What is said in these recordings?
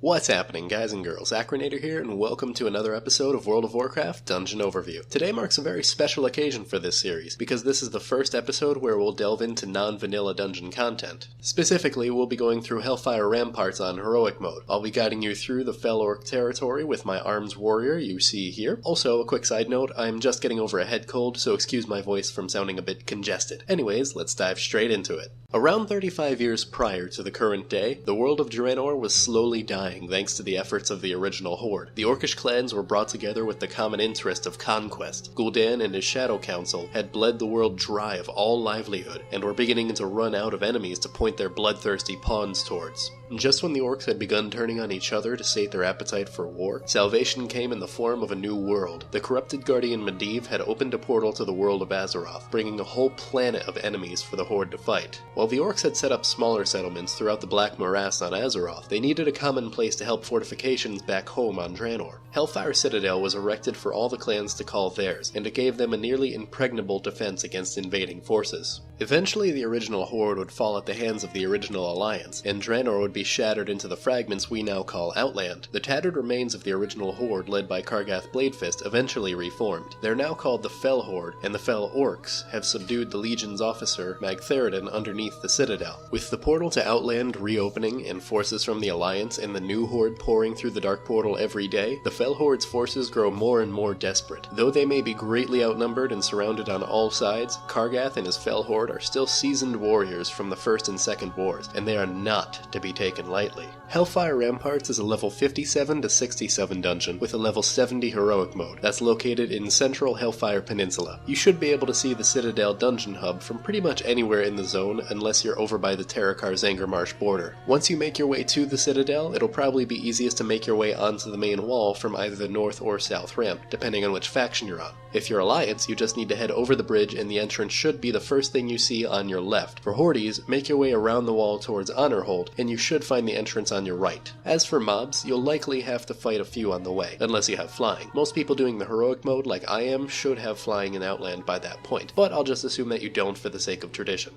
What's happening, guys and girls? Acrinator here, and welcome to another episode of World of Warcraft Dungeon Overview. Today marks a very special occasion for this series, because this is the first episode where we'll delve into non-vanilla dungeon content. Specifically, we'll be going through Hellfire Ramparts on Heroic mode. I'll be guiding you through the Fel Orc territory with my Arms Warrior you see here. Also, a quick side note, I'm just getting over a head cold, so excuse my voice from sounding a bit congested. Anyways, let's dive straight into it. Around 35 years prior to the current day, the world of Draenor was slowly dying thanks to the efforts of the original Horde. The Orcish clans were brought together with the common interest of conquest. Gul'dan and his Shadow Council had bled the world dry of all livelihood, and were beginning to run out of enemies to point their bloodthirsty pawns towards. Just when the orcs had begun turning on each other to sate their appetite for war, salvation came in the form of a new world. The corrupted Guardian Medivh had opened a portal to the world of Azeroth, bringing a whole planet of enemies for the Horde to fight. While the orcs had set up smaller settlements throughout the Black Morass on Azeroth, they needed a common place to help fortifications back home on Draenor. Hellfire Citadel was erected for all the clans to call theirs, and it gave them a nearly impregnable defense against invading forces. Eventually the original Horde would fall at the hands of the original Alliance, and Draenor would be shattered into the fragments we now call Outland. The tattered remains of the original Horde led by Kargath Bladefist eventually reformed. They're now called the Fel Horde, and the Fel Orcs have subdued the Legion's officer Magtheridon underneath the Citadel. With the portal to Outland reopening and forces from the Alliance and the new Horde pouring through the Dark Portal every day, the Fel Horde's forces grow more and more desperate. Though they may be greatly outnumbered and surrounded on all sides, Kargath and his Fel Horde are still seasoned warriors from the First and Second Wars, and they are not to be taken lightly. Hellfire Ramparts is a level 57 to 67 dungeon with a level 70 heroic mode that's located in central Hellfire Peninsula. You should be able to see the Citadel dungeon hub from pretty much anywhere in the zone unless you're over by the Terakar Zangarmarsh border. Once you make your way to the Citadel, it'll probably be easiest to make your way onto the main wall from either the north or south ramp, depending on which faction you're on. If you're Alliance, you just need to head over the bridge and the entrance should be the first thing you see on your left. For Hordes, make your way around the wall towards Honorhold, and you should find the entrance on your right. As for mobs, you'll likely have to fight a few on the way, unless you have flying. Most people doing the heroic mode, like I am, should have flying in Outland by that point, but I'll just assume that you don't for the sake of tradition.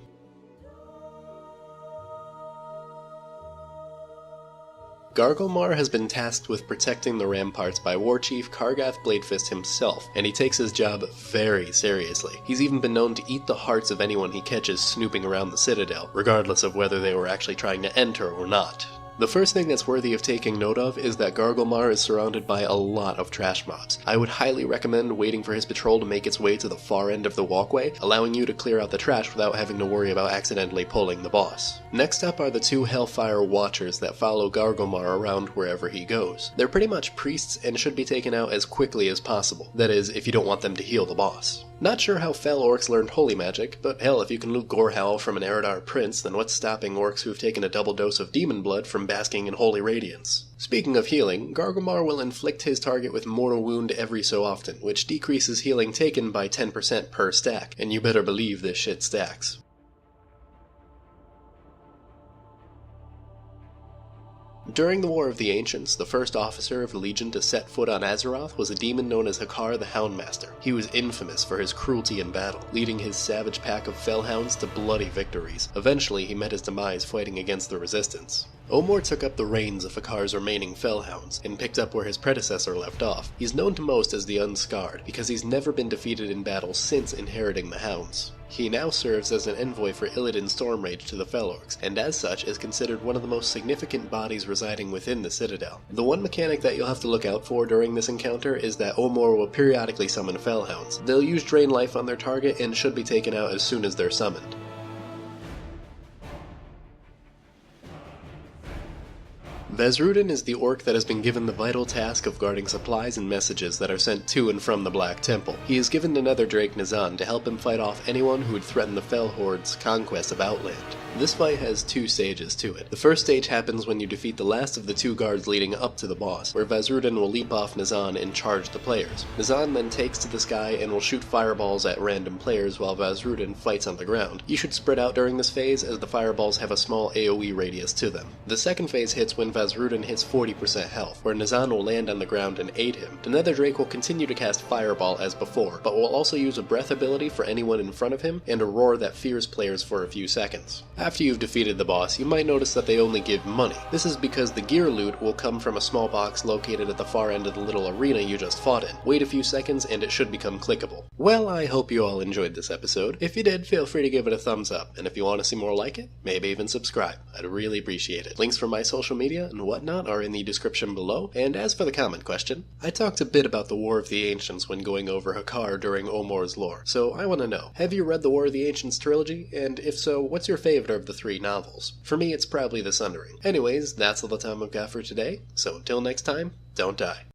Gargamel has been tasked with protecting the ramparts by Warchief Kargath Bladefist himself, and he takes his job very seriously. He's even been known to eat the hearts of anyone he catches snooping around the Citadel, regardless of whether they were actually trying to enter or not. The first thing that's worthy of taking note of is that Gargamel is surrounded by a lot of trash mobs. I would highly recommend waiting for his patrol to make its way to the far end of the walkway, allowing you to clear out the trash without having to worry about accidentally pulling the boss. Next up are the two Hellfire Watchers that follow Gargamel around wherever he goes. They're pretty much priests and should be taken out as quickly as possible. That is, if you don't want them to heal the boss. Not sure how Fel Orcs learned holy magic, but hell, if you can loot Gorehowl from an Eredar prince, then what's stopping orcs who've taken a double dose of demon blood from basking in holy radiance? Speaking of healing, Gargamel will inflict his target with mortal wound every so often, which decreases healing taken by 10% per stack, and you better believe this shit stacks. During the War of the Ancients, the first officer of the Legion to set foot on Azeroth was a demon known as Hakar the Houndmaster. He was infamous for his cruelty in battle, leading his savage pack of Felhounds to bloody victories. Eventually, he met his demise fighting against the Resistance. Omor took up the reins of Hakar's remaining Felhounds, and picked up where his predecessor left off. He's known to most as the Unscarred, because he's never been defeated in battle since inheriting the Hounds. He now serves as an envoy for Illidan Stormrage to the Fel Orcs, and as such is considered one of the most significant bodies residing within the Citadel. The one mechanic that you'll have to look out for during this encounter is that Omor will periodically summon Felhounds. They'll use Drain Life on their target and should be taken out as soon as they're summoned. Vaz Rudin is the orc that has been given the vital task of guarding supplies and messages that are sent to and from the Black Temple. He is given to Netherdrake Nazan to help him fight off anyone who would threaten the Fel Horde's conquest of Outland. This fight has two stages to it. The first stage happens when you defeat the last of the two guards leading up to the boss, where Vaz Rudin will leap off Nazan and charge the players. Nazan then takes to the sky and will shoot fireballs at random players while Vaz Rudin fights on the ground. You should spread out during this phase as the fireballs have a small AoE radius to them. The second phase hits when Vaz Rudin hits 40% health, where Nazan will land on the ground and aid him. The Netherdrake will continue to cast Fireball as before, but will also use a breath ability for anyone in front of him and a roar that fears players for a few seconds. After you've defeated the boss, you might notice that they only give money. This is because the gear loot will come from a small box located at the far end of the little arena you just fought in. Wait a few seconds and it should become clickable. Well, I hope you all enjoyed this episode. If you did, feel free to give it a thumbs up, and if you want to see more like it, maybe even subscribe. I'd really appreciate it. Links for my social media and whatnot are in the description below, and as for the comment question, I talked a bit about the War of the Ancients when going over Hakar during Omor's lore, so I want to know, have you read the War of the Ancients trilogy, and if so, what's your favorite of the 3 novels? For me, it's probably The Sundering. Anyways, that's all the time I've got for today, so until next time, don't die.